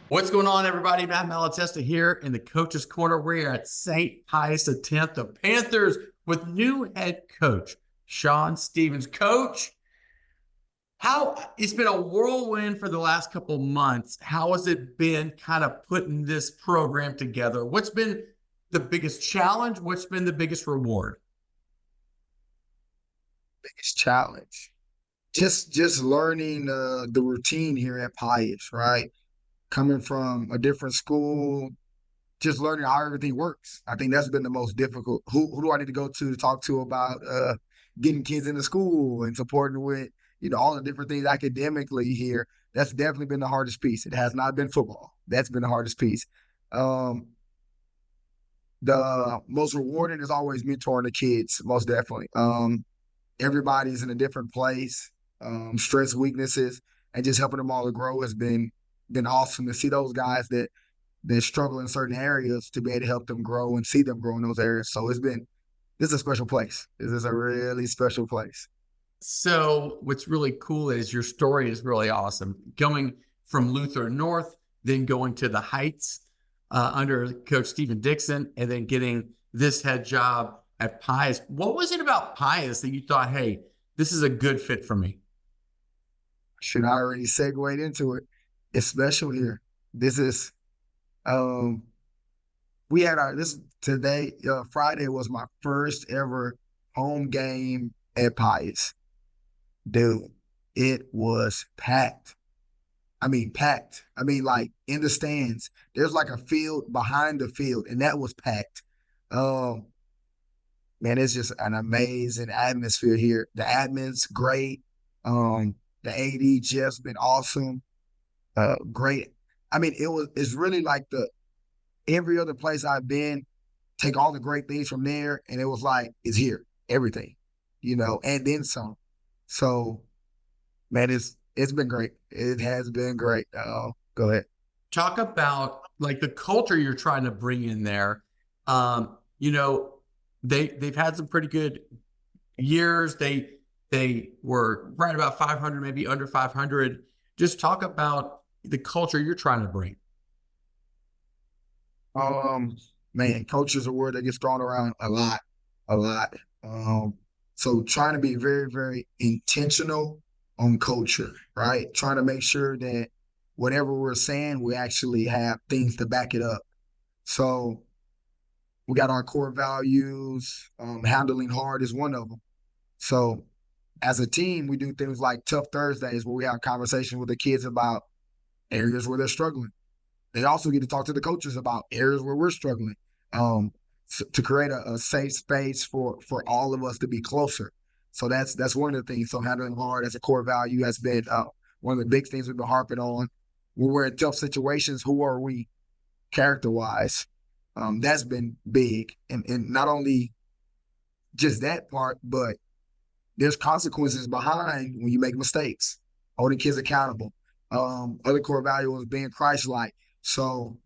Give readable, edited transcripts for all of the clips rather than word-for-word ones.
What's going on, everybody? Matt Malatesta here in the Coach's Corner. We're at St. Pius X, the Panthers, with new head coach Shaun Stevens. Coach, how it's been a whirlwind for the last couple months. How has it been kind of putting this program together? What's been the biggest challenge? What's been the biggest reward? Biggest challenge. Just learning the routine here at Pius, right? Coming from a different school, just learning how everything works. I think that's been the most difficult. Who do I need to go to talk to about getting kids into school and supporting with, all the different things academically here. That's definitely been the hardest piece. It has not been football. That's been the hardest piece. Um, the most rewarding is always mentoring the kids, most definitely. Everybody's in a different place, strengths, weaknesses, and just helping them all to grow has been awesome to see those guys that struggle in certain areas to be able to help them grow and see them grow in those areas. So this is a special place. This is a really special place. So, what's really cool is your story is really awesome. Going from Luther North, then going to the Heights under Coach Stephen Dixon, and then getting this head job at Pius. What was it about Pius that you thought, hey, this is a good fit for me? Should I already segued into it? It's special here. This is um we had our this today, Friday was my first ever home game at Pius. Dude, it was packed. I mean, packed. I mean, like in the stands. There's like a field behind the field, and that was packed. Um, man, it's just an amazing atmosphere here. The admin's great. The AD Jeff's been awesome. Great. I mean, it's really like the every other place I've been, take all the great things from there, and it was like, it's here, everything, and then some. So, man, it's been great. It has been great. Go ahead. Talk about like the culture you're trying to bring in there. Um, you know, they've had some pretty good years. They were right about 500, maybe under 500. Just talk about the culture you're trying to bring. Um, Man, culture is a word that gets thrown around a lot, a lot. Um, so trying to be very, very intentional on culture, right? Trying to make sure that whatever we're saying, we actually have things to back it up. So we got our core values. Handling hard is one of them. So as a team, we do things like Tough Thursdays where we have conversations with the kids about areas where they're struggling. They also get to talk to the coaches about areas where we're struggling, um, to create a safe space for all of us to be closer. So that's one of the things. So handling hard as a core value has been one of the big things we've been harping on. When we're in tough situations, who are we character wise? That's been big, and not only just that part, but there's consequences behind when you make mistakes. Holding kids accountable. Other core value is being Christ-like. So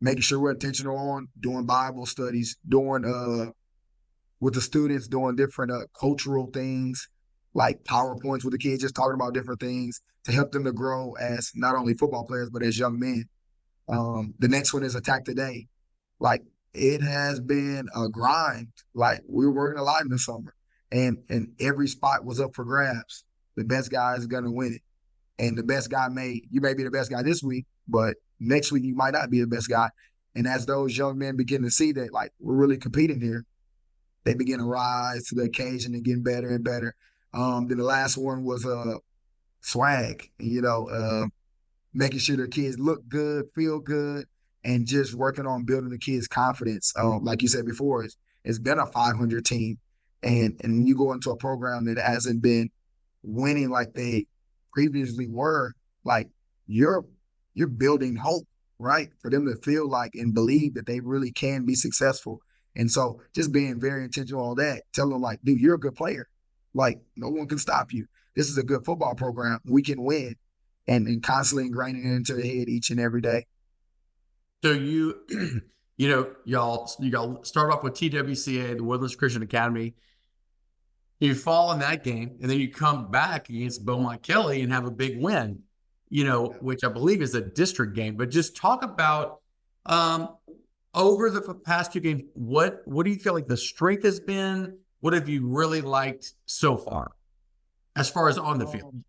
making sure we're intentional on doing Bible studies, doing with the students, doing different cultural things like PowerPoints with the kids, just talking about different things to help them to grow as not only football players but as young men. The next one is Attack Today. Like it has been a grind. Like we were working a lot in the summer, and every spot was up for grabs. The best guy is gonna win it. And the best guy you may be the best guy this week, but next week you might not be the best guy. And as those young men begin to see that, like, we're really competing here, they begin to rise to the occasion and getting better and better. Then the last one was swag, making sure the kids look good, feel good, and just working on building the kids' confidence. Like you said before, it's been a 500 team, and you go into a program that hasn't been winning like they previously were, like you're building hope, right? For them to feel like and believe that they really can be successful. And so just being very intentional on that, telling them like, dude, you're a good player. Like no one can stop you. This is a good football program. We can win. And constantly ingraining it into their head each and every day. So y'all start off with TWCA, the Woodlands Christian Academy. You fall in that game, and then you come back against Beaumont Kelly and have a big win. which I believe is a district game. But just talk about um, over the past two games, what do you feel like the strength has been? What have you really liked so far as on the field?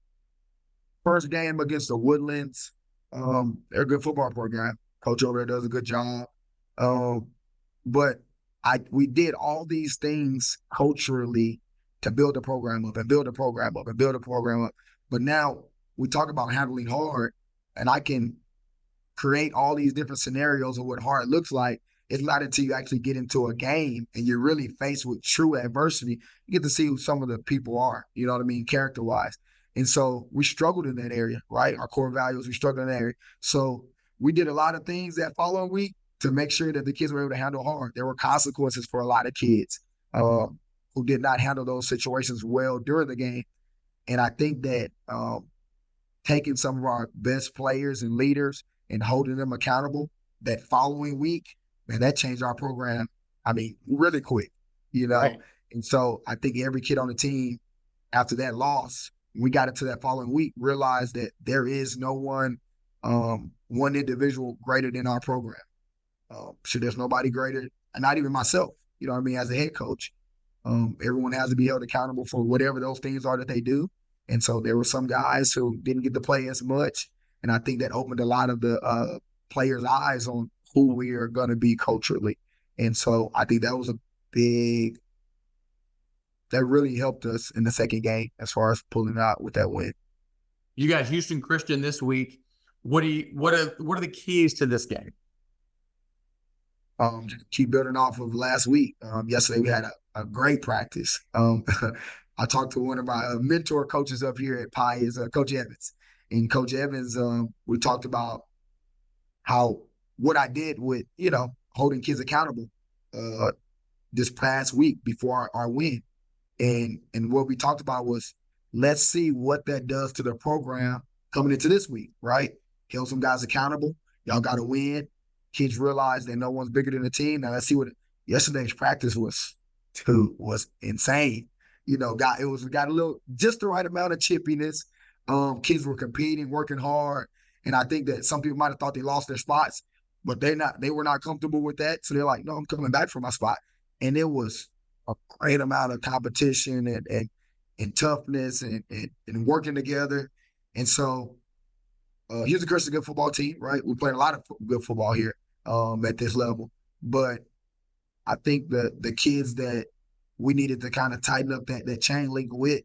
First game against the Woodlands. They're a good football program. Coach over there does a good job. Um, but we did all these things culturally to build the program up and build the program up and build the program up. But now we talk about handling hard, and I can create all these different scenarios of what hard looks like. It's not until you actually get into a game and you're really faced with true adversity, you get to see who some of the people are, you know what I mean, character wise. And so we struggled in that area, right? Our core values, we struggled in that area. So we did a lot of things that following week to make sure that the kids were able to handle hard. There were consequences for a lot of kids who did not handle those situations well during the game. And I think that taking some of our best players and leaders and holding them accountable that following week, man, that changed our program. I mean, really quick, you know? Right. And so I think every kid on the team after that loss, we got into that following week, realized that there is no one individual greater than our program. So there's nobody greater, and not even myself, you know what I mean, as a head coach. Everyone has to be held accountable for whatever those things are that they do. And so there were some guys who didn't get to play as much. And I think that opened a lot of the players' eyes on who we are going to be culturally. And so I think that was that really helped us in the second game as far as pulling out with that win. You got Houston Christian this week. What are the keys to this game? Keep building off of last week. Yesterday we had a great practice. I talked to one of my mentor coaches up here at Pius, Coach Evans. And Coach Evans, we talked about what I did with, holding kids accountable this past week before our win. And what we talked about was, let's see what that does to the program coming into this week, right? Held some guys accountable. Y'all got to win. Kids realize that no one's bigger than the team. Now let's see what yesterday's practice was insane. Got a little just the right amount of chippiness. Kids were competing, working hard, and I think that some people might have thought they lost their spots, but they were not comfortable with that. So they're like, no, I'm coming back for my spot. And it was a great amount of competition and toughness and working together. And so Houston Christian is a good football team, right? We played a lot of good football here at this level. But I think the kids that we needed to kind of tighten up that chain link with,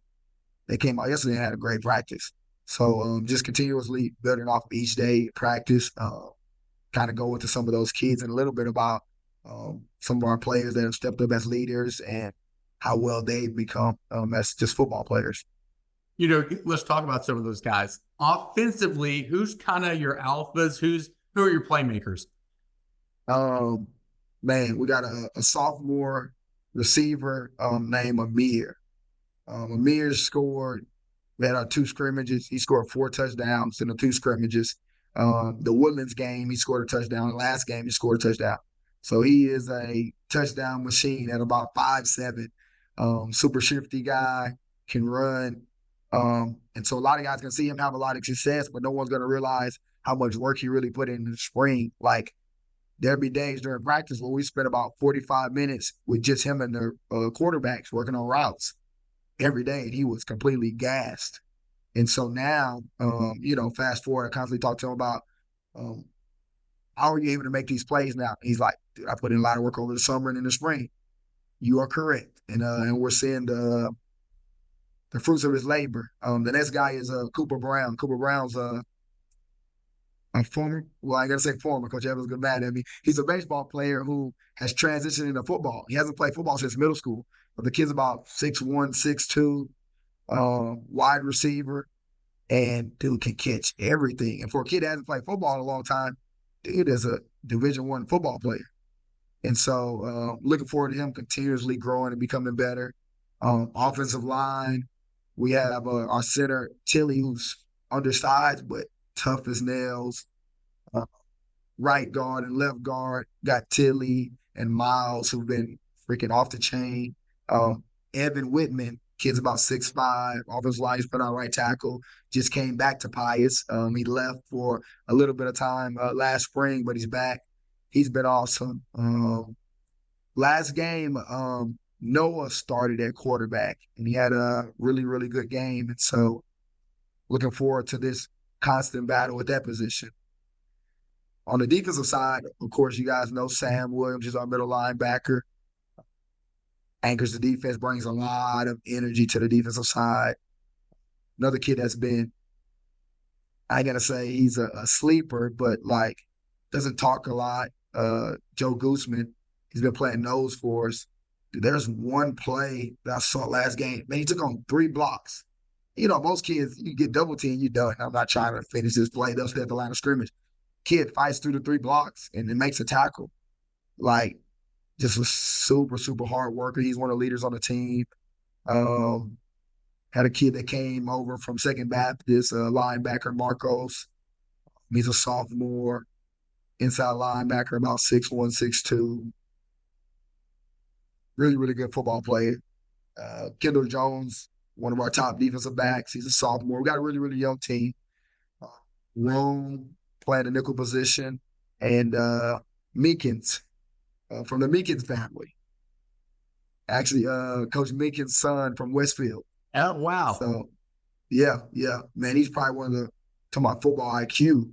they came out yesterday and had a great practice. So just continuously building off each day practice, kind of go into some of those kids and a little bit about some of our players that have stepped up as leaders and how well they've become as just football players. Let's talk about some of those guys. Offensively, who's kind of your alphas? Who are your playmakers? Man, we got a sophomore receiver named Amir. Amir scored. We had our 2 scrimmages. He scored 4 touchdowns in the 2 scrimmages. The Woodlands game, he scored a touchdown. Last game, he scored a touchdown. So he is a touchdown machine at about 5'7". Super shifty guy, can run. And so a lot of guys can see him have a lot of success, but no one's going to realize how much work he really put in the spring. Like, there'd be days during practice where we spent about 45 minutes with just him and the quarterbacks working on routes every day, and he was completely gassed. And so now, fast forward, I constantly talk to him about how are you able to make these plays now? He's like, dude, I put in a lot of work over the summer and in the spring. You are correct. And we're seeing the fruits of his labor. The next guy is Cooper Brown. Cooper Brown's a former, well, I got to say former, Coach Evans got mad at me. He's a baseball player who has transitioned into football. He hasn't played football since middle school, but the kid's about 6'1", 6'2", wide receiver, and dude can catch everything. And for a kid that hasn't played football in a long time, dude is a Division I football player. And so looking forward to him continuously growing and becoming better. Offensive line, we have our center, Tilly, who's undersized, but tough as nails. Right guard and left guard, got Tilly and Miles, who've been freaking off the chain. Evan Whitman Kid's about 6'5", offensive line, he's put on right tackle. Just came back to Pius. He left for a little bit of time last spring, but he's back. He's been awesome. Last game, Noah started at quarterback, and he had a really, really good game. And so looking forward to this constant battle at that position. On the defensive side, of course, you guys know Sam Williams is our middle linebacker. Anchors the defense, brings a lot of energy to the defensive side. Another kid that's been, I ain't gonna say he's a sleeper, but like doesn't talk a lot. Joe Gooseman, he's been playing nose for us. Dude, there's one play that I saw last game. Man, he took on 3 blocks. You know, most kids, you get double team, you're done. I'm not trying to finish this play. They'll stay at the line of scrimmage. Kid fights through the 3 blocks and then makes a tackle. Like, just a super, super hard worker. He's one of the leaders on the team. Had a kid that came over from Second Baptist, linebacker Marcos. He's a sophomore, inside linebacker, about 6'1", 6'2". Really, really good football player. Kendall Jones, one of our top defensive backs. He's a sophomore. We got a really, really young team. Rome playing the nickel position, and Meekins from the Meekins family. Actually, Coach Meekins' son from Westfield. Oh, wow. So, yeah. Man, he's probably one of the, to my football IQ,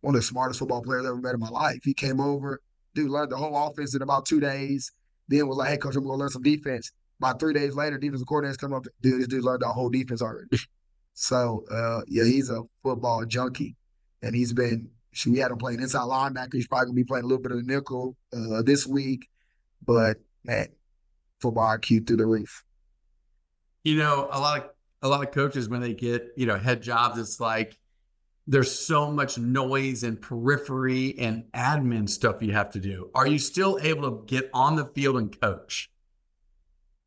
one of the smartest football players I've ever met in my life. He came over, dude, learned the whole offense in about 2 days, then was like, hey, Coach, I'm going to learn some defense. About 3 days later, defensive coordinators come up, dude, this dude learned the whole defense already. So, yeah, he's a football junkie. And he's been, we had him playing inside linebacker. He's probably going to be playing a little bit of the nickel this week. But, man, football IQ through the roof. You know, a lot of coaches, when they get, head jobs, it's like there's so much noise and periphery and admin stuff you have to do. Are you still able to get on the field and coach?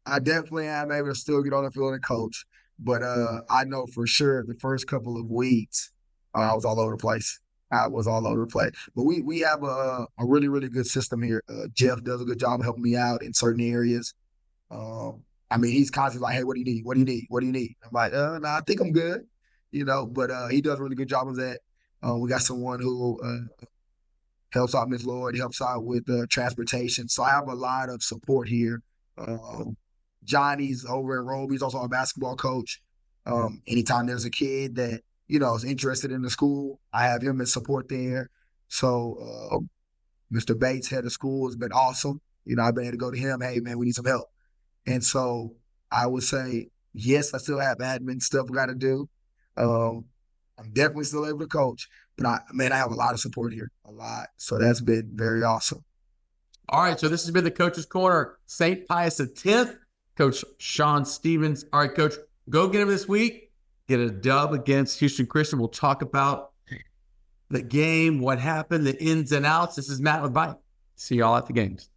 I definitely am able to still get on the field and coach. But I know for sure the first couple of weeks, I was all over the place. But we have a really, really good system here. Jeff does a good job of helping me out in certain areas. I mean, he's constantly like, hey, what do you need? What do you need? What do you need? I'm like, I think I'm good, but he does a really good job of that. We got someone who helps out Miss Lloyd, helps out with transportation. So I have a lot of support here. Johnny's over at Robe. He's also our basketball coach. Anytime there's a kid that, is interested in the school, I have him as support there. So Mr. Bates, head of school, has been awesome. I've been able to go to him, hey, man, we need some help. And so I would say, yes, I still have admin stuff we got to do. I'm definitely still able to coach. But, I have a lot of support here, a lot. So that's been very awesome. All right, so this has been the Coach's Corner, St. Pius X, Coach Shaun Stevens. All right, Coach, go get him this week. Get a dub against Houston Christian. We'll talk about the game, what happened, the ins and outs. This is Matt with VYPE. See y'all at the games.